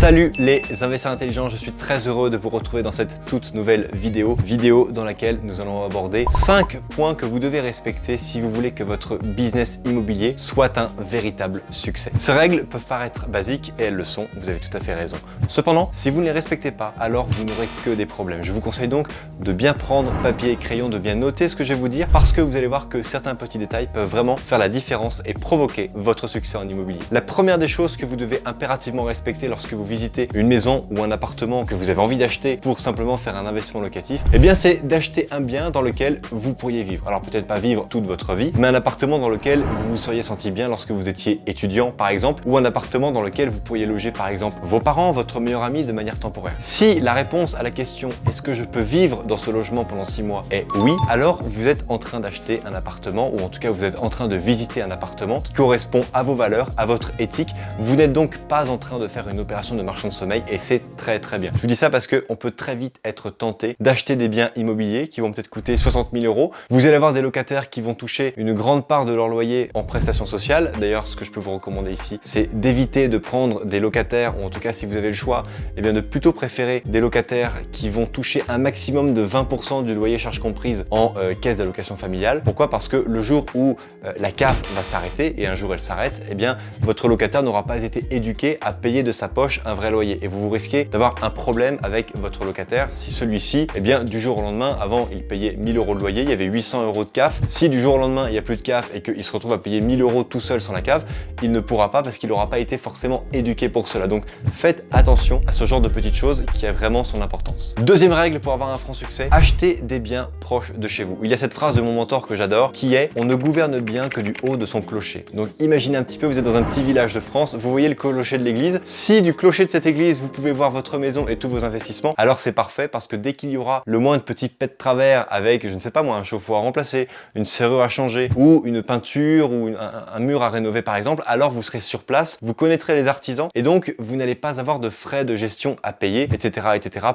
Salut les investisseurs intelligents, je suis très heureux de vous retrouver dans cette toute nouvelle vidéo dans laquelle nous allons aborder 5 points que vous devez respecter si vous voulez que votre business immobilier soit un véritable succès. Ces règles peuvent paraître basiques et elles le sont, vous avez tout à fait raison. Cependant, si vous ne les respectez pas, alors vous n'aurez que des problèmes. Je vous conseille donc de bien prendre papier et crayon, de bien noter ce que je vais vous dire parce que vous allez voir que certains petits détails peuvent vraiment faire la différence et provoquer votre succès en immobilier. La première des choses que vous devez impérativement respecter lorsque vous visitez une maison ou un appartement que vous avez envie d'acheter pour simplement faire un investissement locatif, eh bien c'est d'acheter un bien dans lequel vous pourriez vivre. Alors peut-être pas vivre toute votre vie, mais un appartement dans lequel vous vous seriez senti bien lorsque vous étiez étudiant par exemple, ou un appartement dans lequel vous pourriez loger par exemple vos parents, votre meilleur ami de manière temporaire. Si la réponse à la question « est-ce que je peux vivre dans ce logement pendant 6 mois » est oui, alors vous êtes en train d'acheter un appartement, ou en tout cas vous êtes en train de visiter un appartement qui correspond à vos valeurs, à votre éthique. Vous n'êtes donc pas en train de faire une opération de marchand de sommeil et c'est très bien. Je vous dis ça parce qu'on peut très vite être tenté d'acheter des biens immobiliers qui vont peut-être coûter 60 000 €. Vous allez avoir des locataires qui vont toucher une grande part de leur loyer en prestations sociales. D'ailleurs, ce que je peux vous recommander ici, c'est d'éviter de prendre des locataires, ou en tout cas si vous avez le choix, eh bien de plutôt préférer des locataires qui vont toucher un maximum de 20% du loyer charges comprises en caisse d'allocation familiale. Pourquoi? Parce que le jour où la CAF va s'arrêter, et un jour elle s'arrête, eh bien votre locataire n'aura pas été éduqué à payer de sa poche un vrai loyer. Et vous risquez d'avoir un problème avec votre locataire si celui-ci, eh bien du jour au lendemain, avant il payait 1000 € de loyer, il y avait 800 € de CAF. Si du jour au lendemain il n'y a plus de CAF et qu'il se retrouve à payer 1000 € tout seul sans la CAF, il ne pourra pas parce qu'il n'aura pas été forcément éduqué pour cela. Donc faites attention à ce genre de petites choses qui a vraiment son importance. Deuxième règle pour avoir un franc succès, achetez des biens proches de chez vous. Il y a cette phrase de mon mentor que j'adore qui est « on ne gouverne bien que du haut de son clocher ». Donc imaginez un petit peu, vous êtes dans un petit village de France, vous voyez le clocher de l'église. Si du clocher de cette église, vous pouvez voir votre maison et tous vos investissements, alors c'est parfait parce que dès qu'il y aura le moins de petits pets de travers avec, je ne sais pas moi, un chauffe-eau à remplacer, une serrure à changer ou une peinture ou un mur à rénover par exemple, alors vous serez sur place, vous connaîtrez les artisans et donc vous n'allez pas avoir de frais de gestion à payer, etc.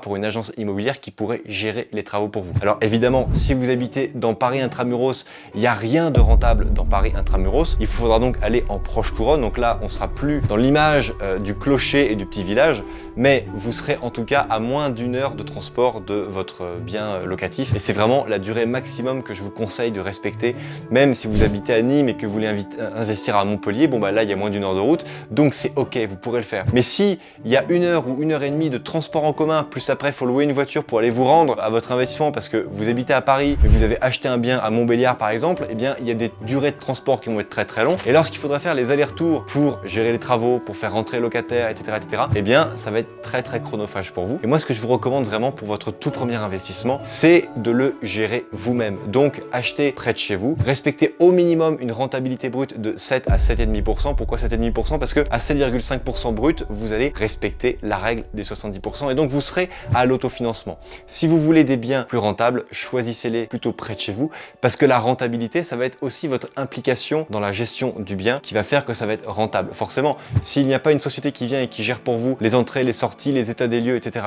pour une agence immobilière qui pourrait gérer les travaux pour vous. Alors évidemment, si vous habitez dans Paris intramuros, il n'y a rien de rentable dans Paris intramuros, il faudra donc aller en proche couronne, donc là on sera plus dans l'image du clocher et du petit village, mais vous serez en tout cas à moins d'1 heure de transport de votre bien locatif et c'est vraiment la durée maximum que je vous conseille de respecter. Même si vous habitez à Nîmes et que vous voulez investir à Montpellier, bon bah là il y a moins d'1 heure de route, donc c'est ok, vous pourrez le faire. Mais si il y a 1 heure ou 1 heure et demie de transport en commun, plus après il faut louer une voiture pour aller vous rendre à votre investissement parce que vous habitez à Paris et vous avez acheté un bien à Montbéliard par exemple, eh bien il y a des durées de transport qui vont être très longues et lorsqu'il faudra faire les allers-retours pour gérer les travaux, pour faire rentrer les locataires, etc., eh bien ça va être très chronophage pour vous. Et moi ce que je vous recommande vraiment pour votre tout premier investissement, c'est de le gérer vous-même. Donc achetez près de chez vous, respectez au minimum une rentabilité brute de 7 à 7,5%. Pourquoi 7,5%? Parce que à 7,5% brut, vous allez respecter la règle des 70% et donc vous serez à l'autofinancement. Si vous voulez des biens plus rentables, choisissez-les plutôt près de chez vous parce que la rentabilité, ça va être aussi votre implication dans la gestion du bien qui va faire que ça va être rentable. Forcément, s'il n'y a pas une société qui vient et qui gère pour vous les entrées, les sorties, les états des lieux, etc.,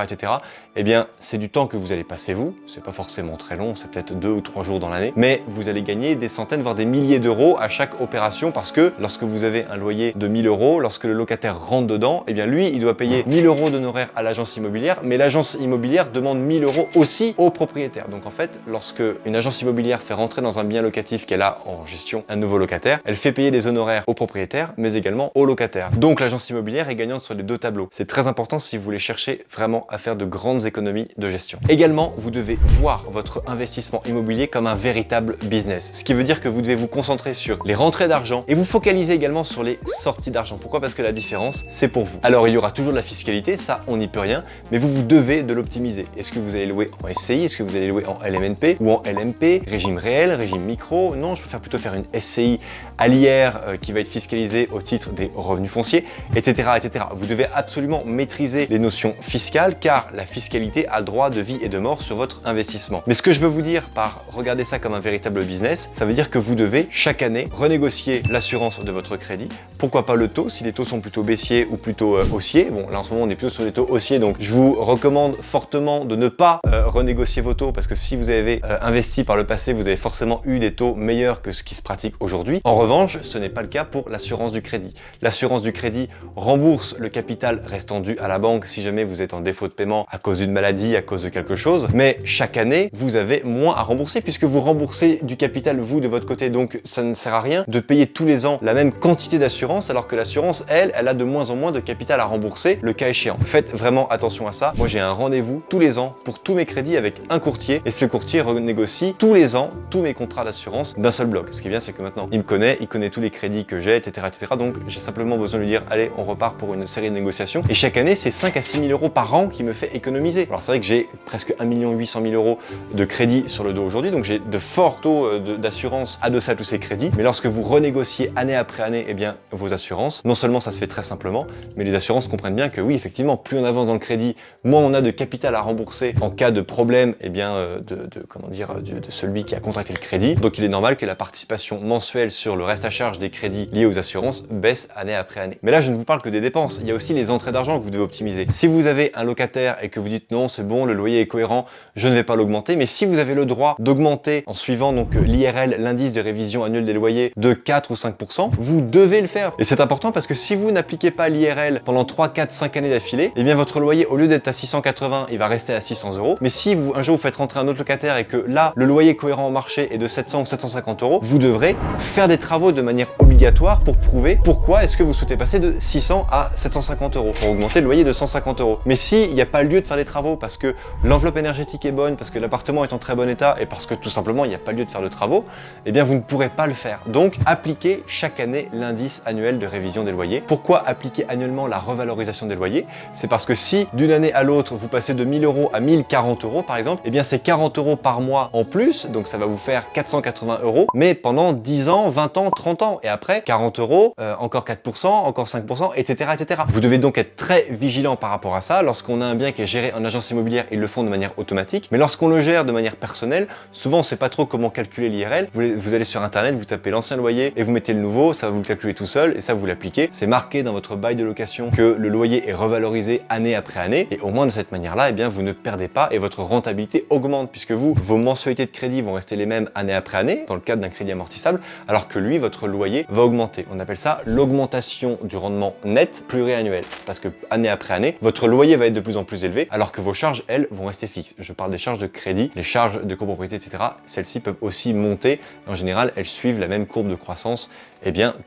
eh bien c'est du temps que vous allez passer vous, c'est pas forcément très long, c'est peut-être 2 ou 3 jours dans l'année, mais vous allez gagner des centaines voire des milliers d'euros à chaque opération parce que lorsque vous avez un loyer de 1000 €, lorsque le locataire rentre dedans, eh bien lui il doit payer 1000 € d'honoraires à l'agence immobilière, mais l'agence immobilière demande 1000 € aussi au propriétaire. Donc en fait, lorsque une agence immobilière fait rentrer dans un bien locatif qu'elle a en gestion un nouveau locataire, elle fait payer des honoraires au propriétaire mais également au locataire. Donc l'agence immobilière est gagnante sur les deux tableaux. C'est très important si vous voulez chercher vraiment à faire de grandes économies de gestion. Également, vous devez voir votre investissement immobilier comme un véritable business. Ce qui veut dire que vous devez vous concentrer sur les rentrées d'argent et vous focaliser également sur les sorties d'argent. Pourquoi? Parce que la différence, c'est pour vous. Alors, il y aura toujours de la fiscalité, ça, on n'y peut rien, mais vous devez de l'optimiser. Est-ce que vous allez louer en SCI? Est-ce que vous allez louer en LMNP ou en LMP? Régime réel, régime micro? Non, je préfère plutôt faire une SCI à l'IR qui va être fiscalisée au titre des revenus fonciers, etc. Vous devez absolument maîtriser les notions fiscales car la fiscalité a le droit de vie et de mort sur votre investissement. Mais ce que je veux vous dire par regarder ça comme un véritable business, ça veut dire que vous devez chaque année renégocier l'assurance de votre crédit. Pourquoi pas le taux, si les taux sont plutôt baissiers ou plutôt haussiers. Bon, là en ce moment on est plutôt sur les taux haussiers, donc je vous recommande fortement de ne pas renégocier vos taux parce que si vous avez investi par le passé, vous avez forcément eu des taux meilleurs que ce qui se pratique aujourd'hui. En revanche, ce n'est pas le cas pour l'assurance du crédit. L'assurance du crédit rembourse le capital capital restant dû à la banque si jamais vous êtes en défaut de paiement à cause d'une maladie, à cause de quelque chose. Mais chaque année, vous avez moins à rembourser puisque vous remboursez du capital, vous, de votre côté. Donc, ça ne sert à rien de payer tous les ans la même quantité d'assurance alors que l'assurance, elle a de moins en moins de capital à rembourser le cas échéant. Faites vraiment attention à ça. Moi, j'ai un rendez-vous tous les ans pour tous mes crédits avec un courtier et ce courtier renégocie tous les ans tous mes contrats d'assurance d'un seul bloc. Ce qui est bien, c'est que maintenant, il me connaît, il connaît tous les crédits que j'ai, etc., etc. Donc, j'ai simplement besoin de lui dire, allez, on repart pour une série de négociations. Et chaque année, c'est 5 à 6 000 euros par an qui me fait économiser. Alors, c'est vrai que j'ai presque 1 800 000 euros de crédit sur le dos aujourd'hui, donc j'ai de forts taux d'assurance adossés à tous ces crédits. Mais lorsque vous renégociez année après année, eh bien, vos assurances, non seulement ça se fait très simplement, mais les assurances comprennent bien que oui, effectivement, plus on avance dans le crédit, moins on a de capital à rembourser en cas de problème, eh bien, de celui qui a contracté le crédit. Donc, il est normal que la participation mensuelle sur le reste à charge des crédits liés aux assurances baisse année après année. Mais là, je ne vous parle que des dépenses. Il y a aussi les entrées d'argent que vous devez optimiser. Si vous avez un locataire et que vous dites non, c'est bon, le loyer est cohérent, je ne vais pas l'augmenter, mais si vous avez le droit d'augmenter en suivant donc l'IRL, l'indice de révision annuelle des loyers, de 4 ou 5%, vous devez le faire. Et c'est important parce que si vous n'appliquez pas l'IRL pendant 3, 4, 5 années d'affilée, eh bien votre loyer, au lieu d'être à 680, il va rester à 600 euros. Mais si vous, un jour vous faites rentrer un autre locataire et que là, le loyer cohérent au marché est de 700 ou 750 euros, vous devrez faire des travaux de manière obligatoire pour prouver pourquoi est-ce que vous souhaitez passer de 600 à 750 euros pour augmenter le loyer de 150 euros. Mais s'il n'y a pas lieu de faire des travaux parce que l'enveloppe énergétique est bonne, parce que l'appartement est en très bon état et parce que tout simplement il n'y a pas lieu de faire de travaux, eh bien vous ne pourrez pas le faire. Donc appliquez chaque année l'indice annuel de révision des loyers. Pourquoi appliquer annuellement la revalorisation des loyers? C'est parce que si d'une année à l'autre vous passez de 1000 euros à 1040 euros par exemple, eh bien c'est 40 euros par mois en plus, donc ça va vous faire 480 euros, mais pendant 10 ans, 20 ans, 30 ans. Et après, 40 euros, encore 4%, encore 5%, etc., etc. Vous devez donc être très vigilant par rapport à ça. Lorsqu'on a un bien qui est géré en agence immobilière, ils le font de manière automatique. Mais lorsqu'on le gère de manière personnelle, souvent on ne sait pas trop comment calculer l'IRL. Vous allez sur internet, vous tapez l'ancien loyer et vous mettez le nouveau, ça va vous le calculer tout seul et ça vous l'appliquez. C'est marqué dans votre bail de location que le loyer est revalorisé année après année et au moins de cette manière-là, eh bien vous ne perdez pas et votre rentabilité augmente puisque vos mensualités de crédit vont rester les mêmes année après année dans le cadre d'un crédit amortissable, alors que lui, votre loyer va augmenter. On appelle ça l'augmentation du rendement net pluriannuel. C'est parce que année après année, votre loyer va être de plus en plus élevé, alors que vos charges, elles, vont rester fixes. Je parle des charges de crédit, les charges de copropriété, etc. Celles-ci peuvent aussi monter. En général, elles suivent la même courbe de croissance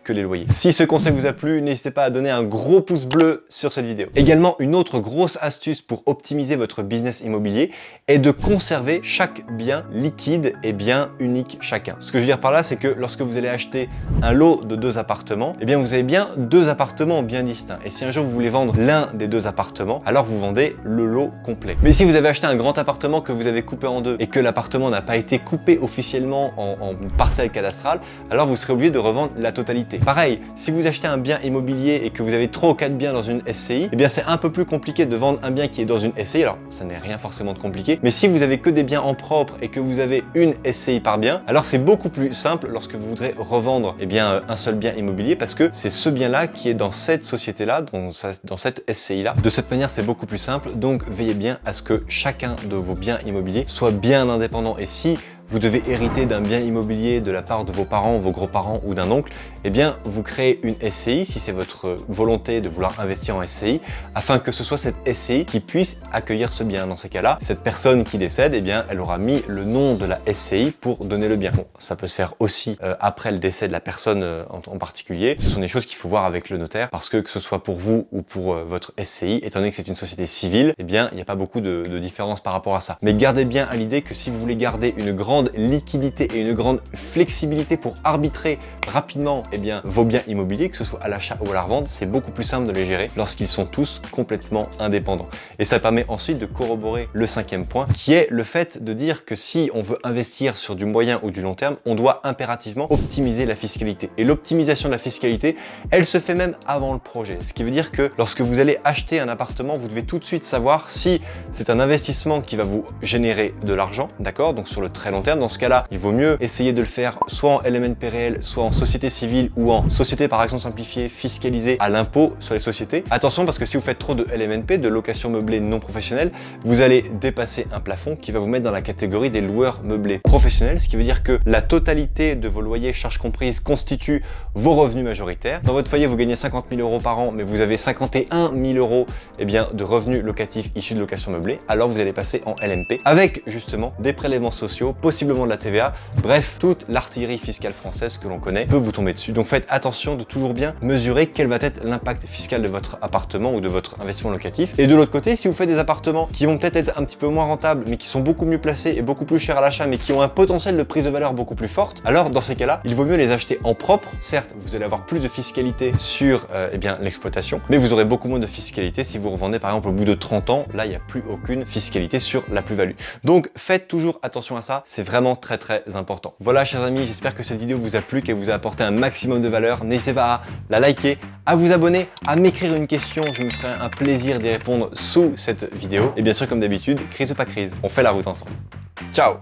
que les loyers. Si ce conseil vous a plu, n'hésitez pas à donner un gros pouce bleu sur cette vidéo. Également, une autre grosse astuce pour optimiser votre business immobilier est de conserver chaque bien liquide et bien unique chacun. Ce que je veux dire par là, c'est que lorsque vous allez acheter un lot de 2 appartements, eh bien vous avez bien 2 appartements bien distincts. Et si un jour vous voulez vendre l'un des 2 appartements, alors vous vendez le lot complet. Mais si vous avez acheté un grand appartement que vous avez coupé en 2 et que l'appartement n'a pas été coupé officiellement en parcelle cadastrale, alors vous serez obligé de revendre la totalité. Pareil, si vous achetez un bien immobilier et que vous avez 3 ou 4 biens dans une SCI, eh bien c'est un peu plus compliqué de vendre un bien qui est dans une SCI. Alors, ça n'est rien forcément de compliqué, mais si vous avez que des biens en propre et que vous avez une SCI par bien, alors c'est beaucoup plus simple lorsque vous voudrez revendre un seul bien immobilier parce que c'est ce bien-là qui est dans cette société-là, dans cette SCI-là. De cette manière, c'est beaucoup plus simple. Donc, veillez bien à ce que chacun de vos biens immobiliers soit bien indépendant. Et si vous devez hériter d'un bien immobilier de la part de vos parents, vos gros-parents ou d'un oncle, eh bien, vous créez une SCI, si c'est votre volonté de vouloir investir en SCI, afin que ce soit cette SCI qui puisse accueillir ce bien. Dans ces cas-là, cette personne qui décède, eh bien, elle aura mis le nom de la SCI pour donner le bien. Bon, ça peut se faire aussi après le décès de la personne en particulier. Ce sont des choses qu'il faut voir avec le notaire, parce que ce soit pour vous ou pour votre SCI, étant donné que c'est une société civile, eh bien, il n'y a pas beaucoup de différence par rapport à ça. Mais gardez bien à l'idée que si vous voulez garder une grande liquidité et une grande flexibilité pour arbitrer rapidement vos biens immobiliers, que ce soit à l'achat ou à la revente, c'est beaucoup plus simple de les gérer lorsqu'ils sont tous complètement indépendants. Et ça permet ensuite de corroborer le 5e point, qui est le fait de dire que si on veut investir sur du moyen ou du long terme, on doit impérativement optimiser la fiscalité. Et l'optimisation de la fiscalité, elle se fait même avant le projet. Ce qui veut dire que lorsque vous allez acheter un appartement, vous devez tout de suite savoir si c'est un investissement qui va vous générer de l'argent, d'accord? Donc sur le très long terme, dans ce cas-là, il vaut mieux essayer de le faire soit en LMNP réel, soit en société civile civil ou en société par action simplifiée fiscalisée à l'impôt sur les sociétés. Attention parce que si vous faites trop de LMNP, de location meublée non professionnelle, vous allez dépasser un plafond qui va vous mettre dans la catégorie des loueurs meublés professionnels, ce qui veut dire que la totalité de vos loyers, charges comprises, constitue vos revenus majoritaires. Dans votre foyer, vous gagnez 50 000 € par an, mais vous avez 51 000 € de revenus locatifs issus de location meublée, alors vous allez passer en LMP avec justement des prélèvements sociaux, possiblement de la TVA, bref, toute l'artillerie fiscale française que l'on connaît peut vous tomber dessus. Donc faites attention de toujours bien mesurer quel va être l'impact fiscal de votre appartement ou de votre investissement locatif. Et de l'autre côté, si vous faites des appartements qui vont peut-être être un petit peu moins rentables, mais qui sont beaucoup mieux placés et beaucoup plus chers à l'achat, mais qui ont un potentiel de prise de valeur beaucoup plus forte, alors dans ces cas-là, il vaut mieux les acheter en propre. Certes, vous allez avoir plus de fiscalité sur l'exploitation, mais vous aurez beaucoup moins de fiscalité si vous revendez par exemple au bout de 30 ans. Là, il n'y a plus aucune fiscalité sur la plus-value. Donc faites toujours attention à ça, c'est vraiment très important. Voilà chers amis, j'espère que cette vidéo vous a plu, qu'elle vous a apporté un maximum de valeur. N'hésitez pas à la liker, à vous abonner, à m'écrire une question, je me ferai un plaisir d'y répondre sous cette vidéo. Et bien sûr, comme d'habitude, crise ou pas crise, on fait la route ensemble. Ciao!